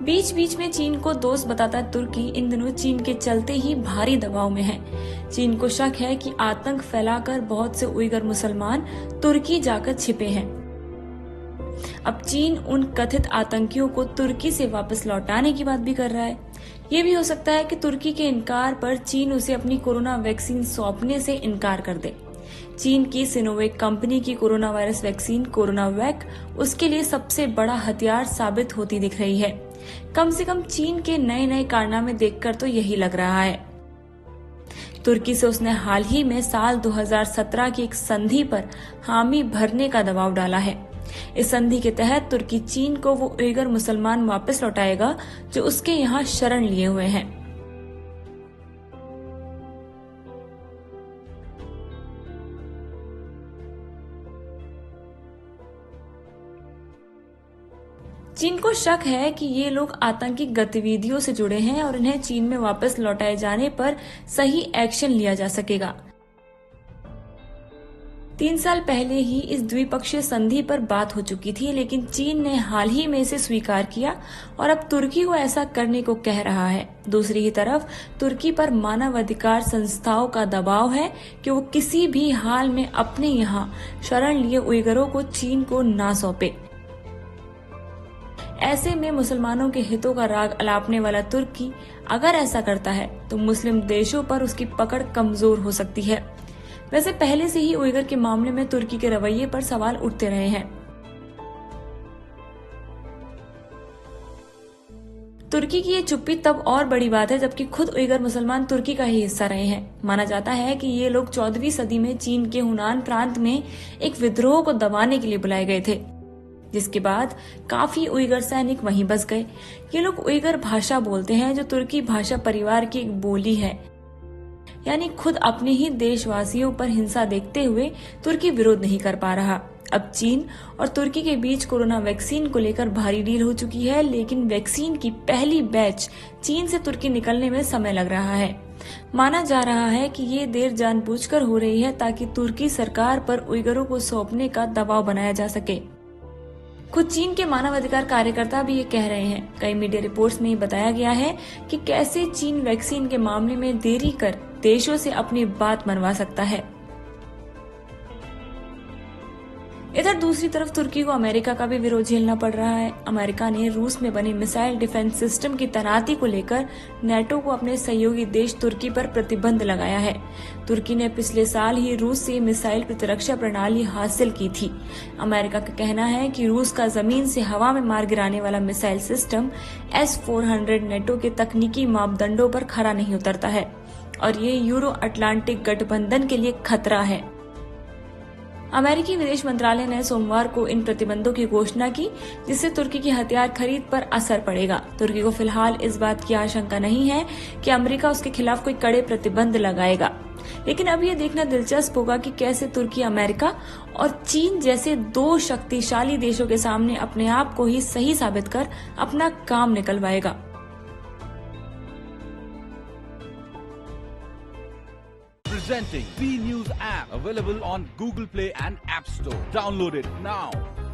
बीच बीच में चीन को दोस्त बताता तुर्की इन दिनों चीन के चलते ही भारी दबाव में है। चीन को शक है कि आतंक फैलाकर बहुत से उइगर मुसलमान तुर्की जाकर छिपे हैं। अब चीन उन कथित आतंकियों को तुर्की से वापस लौटाने की बात भी कर रहा है। ये भी हो सकता है कि तुर्की के इनकार पर चीन उसे अपनी कोरोना वैक्सीन सौंपने से इनकार कर दे। चीन की सिनोवेक कंपनी की कोरोना वायरस वैक्सीन कोरोनावैक उसके लिए सबसे बड़ा हथियार साबित होती दिख रही है। कम से कम चीन के नए नए कारनामे देखकर तो यही लग रहा है। तुर्की से उसने हाल ही में साल 2017 की एक संधि पर हामी भरने का दबाव डाला है। इस संधि के तहत तुर्की चीन को वो उइगर मुसलमान वापस लौटाएगा जो उसके यहाँ शरण लिए हुए हैं। चीन को शक है कि ये लोग आतंकी गतिविधियों से जुड़े हैं और इन्हें चीन में वापस लौटाए जाने पर सही एक्शन लिया जा सकेगा। 3 साल पहले ही इस द्विपक्षीय संधि पर बात हो चुकी थी, लेकिन चीन ने हाल ही में इसे स्वीकार किया और अब तुर्की को ऐसा करने को कह रहा है। दूसरी ही तरफ तुर्की पर मानवाधिकार संस्थाओं का दबाव है कि वो किसी भी हाल में अपने यहाँ शरण लिए उइगरों को चीन को ना सौंपे। ऐसे में मुसलमानों के हितों का राग अलापने वाला तुर्की अगर ऐसा करता है तो मुस्लिम देशों पर उसकी पकड़ कमजोर हो सकती है। वैसे पहले से ही उइगर के मामले में तुर्की के रवैये पर सवाल उठते रहे हैं। तुर्की की ये चुप्पी तब और बड़ी बात है जबकि खुद उइगर मुसलमान तुर्की का ही हिस्सा रहे हैं। माना जाता है कि ये लोग 14वीं सदी में चीन के हुनान प्रांत में एक विद्रोह को दबाने के लिए बुलाए गए थे, जिसके बाद काफी उइगर सैनिक वहीं बस गए। ये लोग उइगर भाषा बोलते हैं जो तुर्की भाषा परिवार की एक बोली है, यानी खुद अपने ही देशवासियों पर हिंसा देखते हुए तुर्की विरोध नहीं कर पा रहा। अब चीन और तुर्की के बीच कोरोना वैक्सीन को लेकर भारी डील हो चुकी है, लेकिन वैक्सीन की पहली बैच चीन से तुर्की निकलने में समय लग रहा है। माना जा रहा है कि ये देर जानबूझकर हो रही है ताकि तुर्की सरकार पर उइगरों को सौंपने का दबाव बनाया जा सके। खुद चीन के मानवाधिकार कार्यकर्ता भी ये कह रहे हैं। कई मीडिया रिपोर्ट्स में ये बताया गया है कि कैसे चीन वैक्सीन के मामले में देरी कर देशों से अपनी बात मनवा सकता है। इधर दूसरी तरफ तुर्की को अमेरिका का भी विरोध झेलना पड़ रहा है। अमेरिका ने रूस में बने मिसाइल डिफेंस सिस्टम की तैनाती को लेकर नेटो को अपने सहयोगी देश तुर्की पर प्रतिबंध लगाया है। तुर्की ने पिछले साल ही रूस से मिसाइल प्रतिरक्षा प्रणाली हासिल की थी। अमेरिका का कहना है कि रूस का जमीन से हवा में मार गिराने वाला मिसाइल सिस्टम S-400 नेटो के तकनीकी मापदंडों पर खरा नहीं उतरता है और ये यूरो अटलांटिक गठबंधन के लिए खतरा है। अमेरिकी विदेश मंत्रालय ने सोमवार को इन प्रतिबंधों की घोषणा की, जिससे तुर्की की हथियार खरीद पर असर पड़ेगा। तुर्की को फिलहाल इस बात की आशंका नहीं है कि अमेरिका उसके खिलाफ कोई कड़े प्रतिबंध लगाएगा, लेकिन अब ये देखना दिलचस्प होगा कि कैसे तुर्की अमेरिका और चीन जैसे दो शक्तिशाली देशों के सामने अपने आप को ही सही साबित कर अपना काम निकलवाएगा। Presenting B News app available on Google Play and App Store. Download it now.